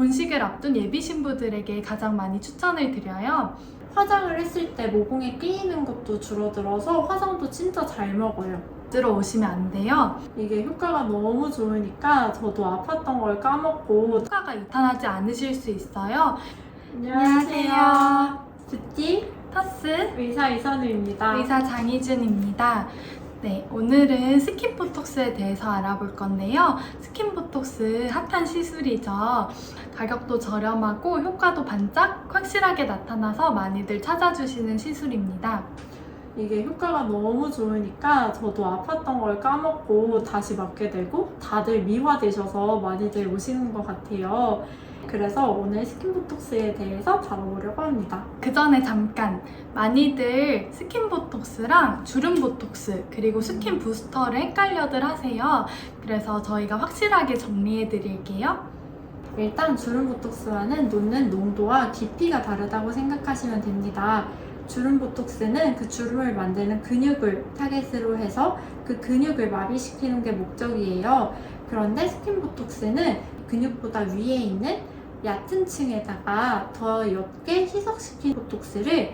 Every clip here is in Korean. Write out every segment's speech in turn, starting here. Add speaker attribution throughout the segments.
Speaker 1: 본식을 앞둔 예비 신부들에게 가장 많이 추천을 드려요.
Speaker 2: 화장을 했을 때 모공에 끼이는 것도 줄어들어서 화장도 진짜 잘 먹어요.
Speaker 1: 들어오시면 안 돼요.
Speaker 2: 이게 효과가 너무 좋으니까 저도 아팠던 걸 까먹고.
Speaker 1: 효과가 나타나지 않으실 수 있어요.
Speaker 2: 안녕하세요. 뷰티
Speaker 1: 터스
Speaker 2: 의사 이선우입니다.
Speaker 1: 의사 장희준입니다. 네, 오늘은 스킨보톡스에 대해서 알아볼 건데요. 스킨보톡스 핫한 시술이죠. 가격도 저렴하고 효과도 반짝 확실하게 나타나서 많이들 찾아주시는 시술입니다.
Speaker 2: 이게 효과가 너무 좋으니까 저도 아팠던 걸 까먹고 다시 맞게 되고 다들 미화되셔서 많이들 오시는 것 같아요. 그래서 오늘 스킨보톡스에 대해서 다뤄보려고 합니다.
Speaker 1: 그 전에 잠깐, 많이들 스킨보톡스랑 주름보톡스 그리고 스킨부스터를 헷갈려들 하세요. 그래서 저희가 확실하게 정리해 드릴게요.
Speaker 2: 일단 주름보톡스와는 놓는 농도와 깊이가 다르다고 생각하시면 됩니다. 주름보톡스는 그 주름을 만드는 근육을 타겟으로 해서 그 근육을 마비시키는 게 목적이에요. 그런데 스킨보톡스는 근육보다 위에 있는 얕은 층에다가 더 옅게 희석시킨 보톡스를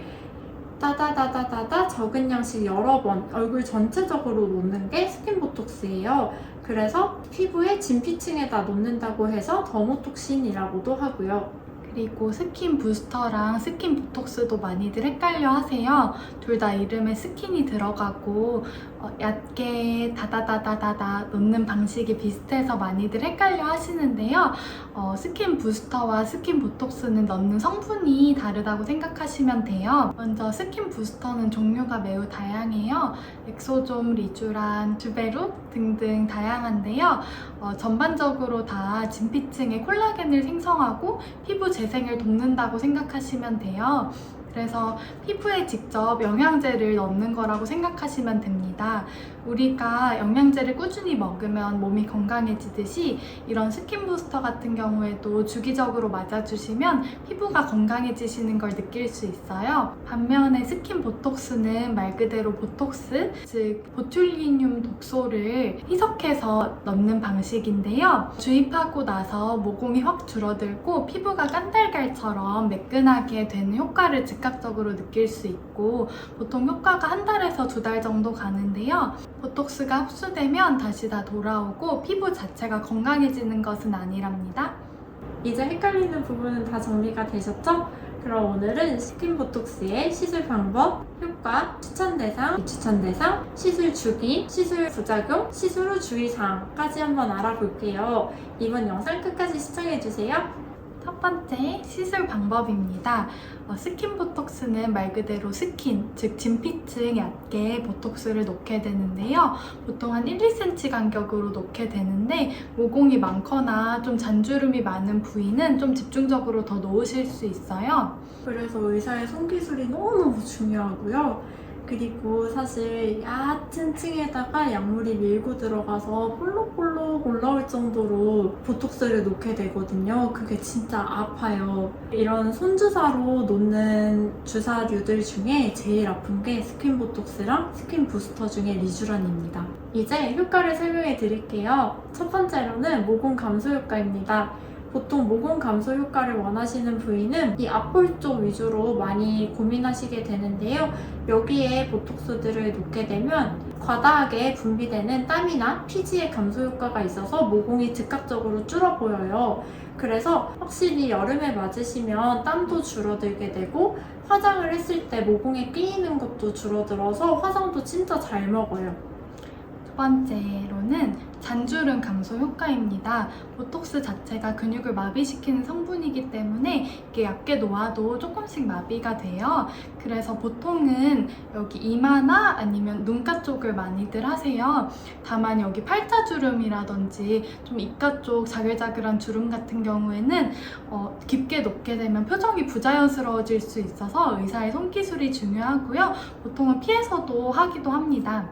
Speaker 2: 따다다다다다 적은 양씩 여러 번 얼굴 전체적으로 놓는 게 스킨보톡스예요. 그래서 피부의 진피층에다 놓는다고 해서 더모톡신이라고도 하고요.
Speaker 1: 그리고 스킨 부스터랑 스킨 보톡스도 많이들 헷갈려 하세요. 둘 다 이름에 스킨이 들어가고 얕게 다다다다다다 놓는 방식이 비슷해서 많이들 헷갈려 하시는데요. 스킨 부스터와 스킨 보톡스는 넣는 성분이 다르다고 생각하시면 돼요. 먼저 스킨 부스터는 종류가 매우 다양해요. 엑소좀, 리쥬란, 주베루 등등 다양한데요. 전반적으로 다 진피층에 콜라겐을 생성하고 피부 재생을 돕는다고 생각하시면 돼요. 그래서 피부에 직접 영양제를 넣는 거라고 생각하시면 됩니다. 우리가 영양제를 꾸준히 먹으면 몸이 건강해지듯이 이런 스킨 부스터 같은 경우에도 주기적으로 맞아주시면 피부가 건강해지시는 걸 느낄 수 있어요. 반면에 스킨 보톡스는 말 그대로 보톡스, 즉 보툴리늄 독소를 희석해서 넣는 방식인데요. 주입하고 나서 모공이 확 줄어들고 피부가 깐달걀처럼 매끈하게 되는 효과를 즉각적으로 느낄 수 있고 보통 효과가 한 달에서 두 달 정도 가는데요. 보톡스가 흡수되면 다시 다 돌아오고 피부 자체가 건강해지는 것은 아니랍니다.
Speaker 2: 이제 헷갈리는 부분은 다 정리가 되셨죠? 그럼 오늘은 스킨보톡스의 시술 방법, 효과, 추천 대상, 비추천 대상, 시술 주기, 시술 부작용, 시술 후 주의사항까지 한번 알아볼게요. 이번 영상 끝까지 시청해주세요.
Speaker 1: 첫 번째, 시술 방법입니다. 스킨 보톡스는 말 그대로 스킨, 즉 진피층 얕게 보톡스를 놓게 되는데요. 보통 한 1, 2cm 간격으로 놓게 되는데 모공이 많거나 좀 잔주름이 많은 부위는 좀 집중적으로 더 놓으실 수 있어요.
Speaker 2: 그래서 의사의 손기술이 너무너무 중요하고요. 그리고 사실 얕은 층에다가 약물이 밀고 들어가서 볼록볼록 올라올 정도로 보톡스를 놓게 되거든요. 그게 진짜 아파요. 이런 손주사로 놓는 주사류들 중에 제일 아픈 게 스킨보톡스랑 스킨부스터 중에 리쥬란입니다. 이제 효과를 설명해 드릴게요. 첫 번째로는 모공 감소 효과입니다. 보통 모공 감소 효과를 원하시는 부위는 이 앞볼 쪽 위주로 많이 고민하시게 되는데요. 여기에 보톡스들을 놓게 되면 과다하게 분비되는 땀이나 피지의 감소 효과가 있어서 모공이 즉각적으로 줄어 보여요. 그래서 확실히 여름에 맞으시면 땀도 줄어들게 되고 화장을 했을 때 모공에 끼이는 것도 줄어들어서 화장도 진짜 잘 먹어요.
Speaker 1: 두 번째로는 잔주름 감소 효과입니다. 보톡스 자체가 근육을 마비시키는 성분이기 때문에 이게 얇게 놓아도 조금씩 마비가 돼요. 그래서 보통은 여기 이마나 아니면 눈가 쪽을 많이들 하세요. 다만 여기 팔자주름이라든지 좀 입가 쪽 자글자글한 주름 같은 경우에는 깊게 놓게 되면 표정이 부자연스러워질 수 있어서 의사의 손기술이 중요하고요. 보통은 피해서도 하기도 합니다.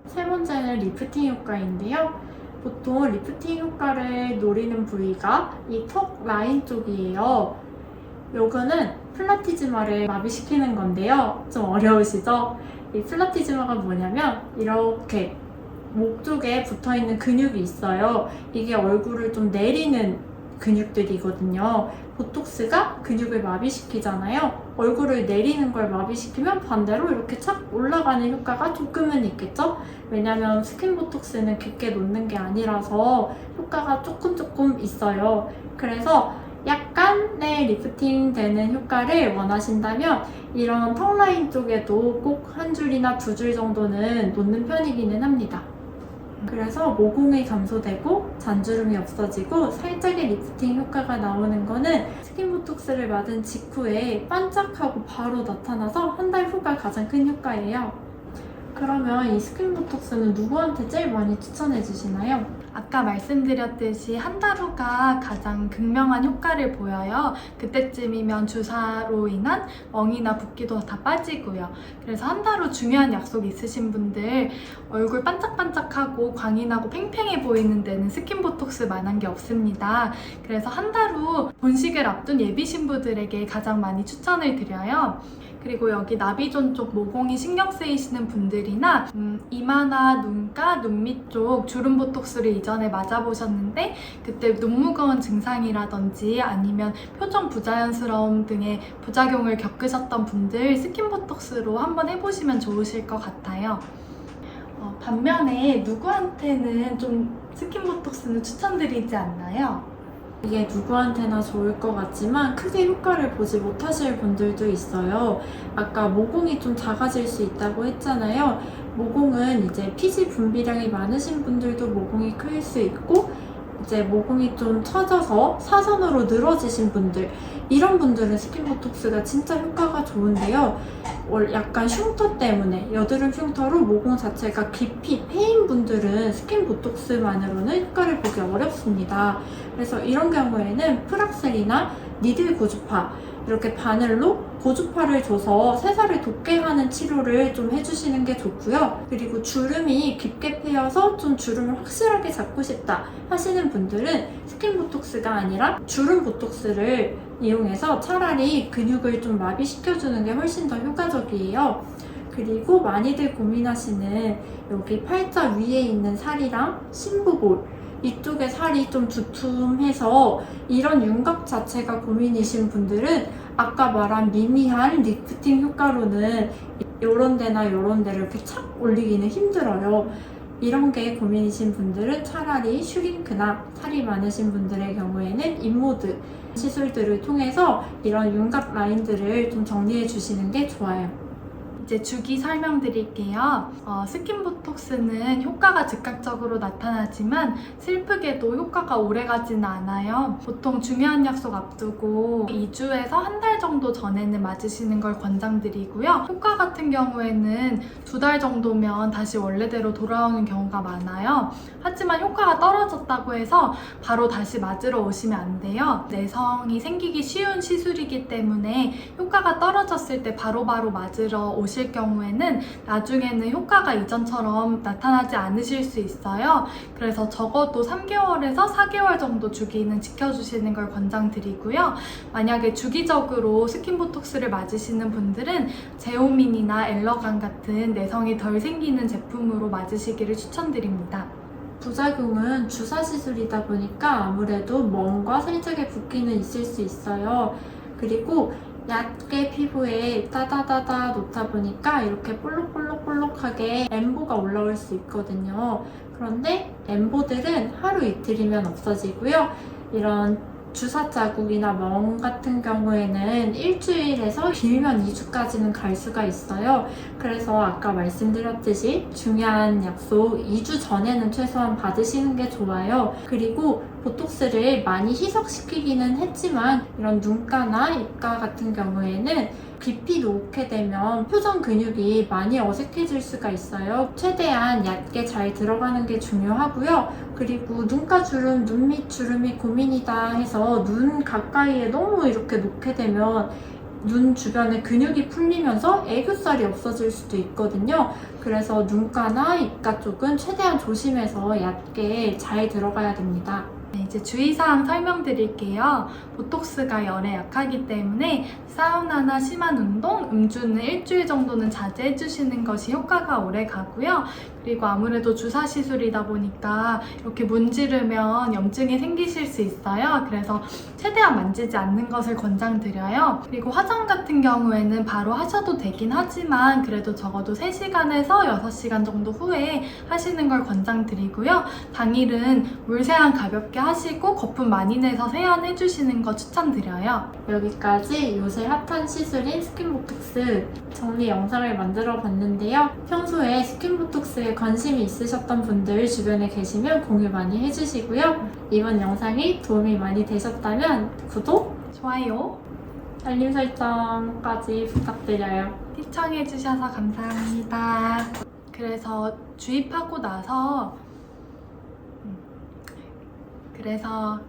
Speaker 2: 세 번째는 리프팅 효과인데요. 보통 리프팅 효과를 노리는 부위가 이 턱 라인 쪽이에요. 요거는 플라티즈마를 마비시키는 건데요. 좀 어려우시죠? 이 플라티즈마가 뭐냐면 이렇게 목 쪽에 붙어있는 근육이 있어요. 이게 얼굴을 좀 내리는 근육들이거든요. 보톡스가 근육을 마비시키잖아요. 얼굴을 내리는 걸 마비시키면 반대로 이렇게 착 올라가는 효과가 조금은 있겠죠? 왜냐면 스킨 보톡스는 깊게 놓는 게 아니라서 효과가 조금 있어요. 그래서 약간의 리프팅 되는 효과를 원하신다면 이런 턱 라인 쪽에도 꼭 한 줄이나 두 줄 정도는 놓는 편이기는 합니다. 그래서 모공이 감소되고 잔주름이 없어지고 살짝의 리프팅 효과가 나오는 거는 스킨 보톡스를 맞은 직후에 반짝하고 바로 나타나서 한 달 후가 가장 큰 효과예요. 그러면 이 스킨 보톡스는 누구한테 제일 많이 추천해 주시나요?
Speaker 1: 아까 말씀드렸듯이 한 달 후가 가장 극명한 효과를 보여요. 그때쯤이면 주사로 인한 멍이나 붓기도 다 빠지고요. 그래서 한 달 후 중요한 약속 있으신 분들 얼굴 반짝반짝하고 광이 나고 팽팽해 보이는 데는 스킨 보톡스만한 게 없습니다. 그래서 한 달 후 본식을 앞둔 예비 신부들에게 가장 많이 추천을 드려요. 그리고 여기 나비존 쪽 모공이 신경 쓰이시는 분들이나 이마나 눈가, 눈밑 쪽 주름 보톡스를 이전에 맞아보셨는데 그때 눈 무거운 증상이라든지 아니면 표정 부자연스러움 등의 부작용을 겪으셨던 분들 스킨 보톡스로 한번 해보시면 좋으실 것 같아요. 반면에 누구한테는 좀 스킨 보톡스는 추천드리지 않나요?
Speaker 2: 이게 누구한테나 좋을 것 같지만 크게 효과를 보지 못하실 분들도 있어요. 아까 모공이 좀 작아질 수 있다고 했잖아요. 모공은 이제 피지 분비량이 많으신 분들도 모공이 클 수 있고 이제 모공이 좀 처져서 사선으로 늘어지신 분들 이런 분들은 스킨 보톡스가 진짜 효과가 좋은데요. 약간 흉터 때문에 여드름 흉터로 모공 자체가 깊이 패인 분들은 스킨 보톡스만으로는 효과를 보기 어렵습니다. 그래서 이런 경우에는 프락셀이나 니들 고주파 이렇게 바늘로 고주파를 줘서 새살을 돋게 하는 치료를 좀 해주시는 게 좋고요. 그리고 주름이 깊게 패여서 좀 주름을 확실하게 잡고 싶다 하시는 분들은 스킨 보톡스가 아니라 주름 보톡스를 이용해서 차라리 근육을 좀 마비시켜주는 게 훨씬 더 효과적이에요. 그리고 많이들 고민하시는 여기 팔자 위에 있는 살이랑 심부볼 이쪽에 살이 좀 두툼해서 이런 윤곽 자체가 고민이신 분들은 아까 말한 미미한 리프팅 효과로는 요런 데나 요런 데를 이렇게 착 올리기는 힘들어요. 이런 게 고민이신 분들은 차라리 슈링크나 살이 많으신 분들의 경우에는 인모드 시술들을 통해서 이런 윤곽 라인들을 좀 정리해 주시는 게 좋아요.
Speaker 1: 이제 주기 설명드릴게요. 스킨 보톡스는 효과가 즉각적으로 나타나지만 슬프게도 효과가 오래가지는 않아요. 보통 중요한 약속 앞두고 2주에서 한 달 정도 전에는 맞으시는 걸 권장드리고요. 효과 같은 경우에는 2달 정도면 다시 원래대로 돌아오는 경우가 많아요. 하지만 효과가 떨어졌다고 해서 바로 다시 맞으러 오시면 안 돼요. 내성이 생기기 쉬운 시술이기 때문에 효과가 떨어졌을 때 바로바로 맞으러 오실 경우에는 나중에는 효과가 이전처럼 나타나지 않으실 수 있어요. 그래서 적어도 3개월에서 4개월 정도 주기는 지켜주시는 걸 권장드리고요. 만약에 주기적으로 스킨 보톡스를 맞으시는 분들은 제오민이나 엘러간 같은 내성이 덜 생기는 제품으로 맞으시기를 추천드립니다.
Speaker 2: 부작용은 주사 시술이다 보니까 아무래도 멍과 살짝의 붓기는 있을 수 있어요. 그리고 얇게 피부에 따다다다 놓다 보니까 이렇게 볼록볼록볼록하게 엠보가 올라올 수 있거든요. 그런데 엠보들은 하루 이틀이면 없어지고요. 이런 주사 자국이나 멍 같은 경우에는 일주일에서 길면 2주까지는 갈 수가 있어요. 그래서 아까 말씀드렸듯이 중요한 약속 2주 전에는 최소한 받으시는 게 좋아요. 그리고 보톡스를 많이 희석시키기는 했지만 이런 눈가나 입가 같은 경우에는 깊이 놓게 되면 표정 근육이 많이 어색해질 수가 있어요. 최대한 얕게 잘 들어가는 게 중요하고요. 그리고 눈가 주름, 눈밑 주름이 고민이다 해서 눈 가까이에 너무 이렇게 놓게 되면 눈 주변에 근육이 풀리면서 애교살이 없어질 수도 있거든요. 그래서 눈가나 입가 쪽은 최대한 조심해서 얕게 잘 들어가야 됩니다.
Speaker 1: 네, 이제 주의사항 설명드릴게요. 보톡스가 열에 약하기 때문에 사우나나 심한 운동, 음주는 일주일 정도는 자제해주시는 것이 효과가 오래 가고요. 그리고 아무래도 주사 시술이다 보니까 이렇게 문지르면 염증이 생기실 수 있어요. 그래서 최대한 만지지 않는 것을 권장드려요. 그리고 화장 같은 경우에는 바로 하셔도 되긴 하지만 그래도 적어도 3시간에서 6시간 정도 후에 하시는 걸 권장드리고요. 당일은 물세안 가볍게 하시고 거품 많이 내서 세안해 주시는 거 추천드려요.
Speaker 2: 여기까지 요새 핫한 시술인 스킨보톡스 정리 영상을 만들어 봤는데요. 평소에 스킨보톡스에 관심이 있으셨던 분들 주변에 계시면 공유 많이 해주시고요. 이번 영상이 도움이 많이 되셨다면 구독,
Speaker 1: 좋아요.
Speaker 2: 알림 설정까지 부탁드려요.
Speaker 1: 시청해주셔서 감사합니다. 그래서 주입하고 나서 그래서